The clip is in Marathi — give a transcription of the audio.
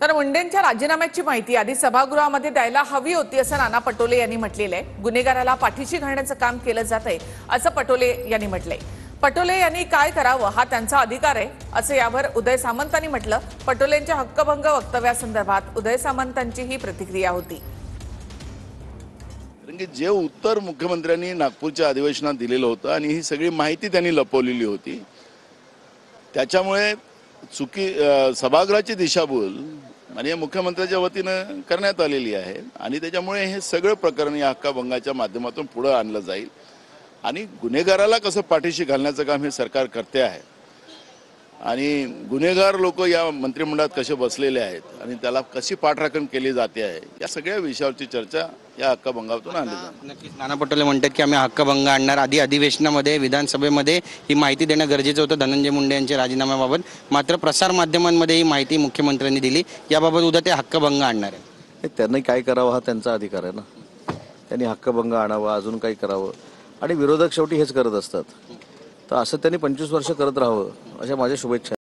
तर मुंडेंच्या राजीनाम्याची माहिती आधी सभागृहामध्ये द्यायला हवी होती असं नाना पटोले यांनी म्हटलेलं आहे। गुन्हेगाराला पाठीशी घालण्याचं काम केलं जातंय असं पटोले यांनी म्हटलंय। पटोले यांनी काय करावं हा त्यांचा अधिकार आहे असं यावर उदय सामंतांनी म्हटलं। पटोलेंच्या हक्कभंग वक्तव्यासंदर्भात उदय सामंतांची ही प्रतिक्रिया होती। जे उत्तर मुख्यमंत्र्यांनी नागपूरच्या अधिवेशनात दिलेलं होतं आणि ही सगळी माहिती त्यांनी लपवलेली होती, त्याच्यामुळे सभागृहाची दिशाभूल माननीय मुख्यमंत्र्यांच्या वतीनं करण्यात आलेली आहे आणि त्याच्यामुळे हे सगळं प्रकरण या हक्कभंगाच्या माध्यमातून पुढे आणलं जाईल आणि गुन्हेगाराला कसं पाठीशी घालण्याचं काम हे सरकार करते आहे आणि गुन्हेगार लोक या मंत्रिमंडळात कसे बसलेले आहेत आणि त्याला कशी पाठराखण केली जाते आहे या सगळ्या विषयावरची चर्चा या हक्कभंगातून आणली जाते। नक्कीच नाना पटोले म्हणतात की आम्ही हक्कभंग आणणार। आधी अधिवेशनामध्ये विधानसभेमध्ये ही माहिती देणं गरजेचं होतं धनंजय मुंडे यांच्या राजीनाम्याबाबत, मात्र प्रसार माध्यमांमध्ये ही माहिती मुख्यमंत्र्यांनी दिली। याबाबत उद्या ते हक्कभंग आणणार आहे। त्यांनी काय करावं हा त्यांचा अधिकार आहे ना, त्यांनी हक्कभंग आणावा, अजून काही करावं आणि विरोधक शेवटी हेच करत असतात, तर असं त्यांनी 25 वर्ष करत राहावं अशा माझ्या शुभेच्छा।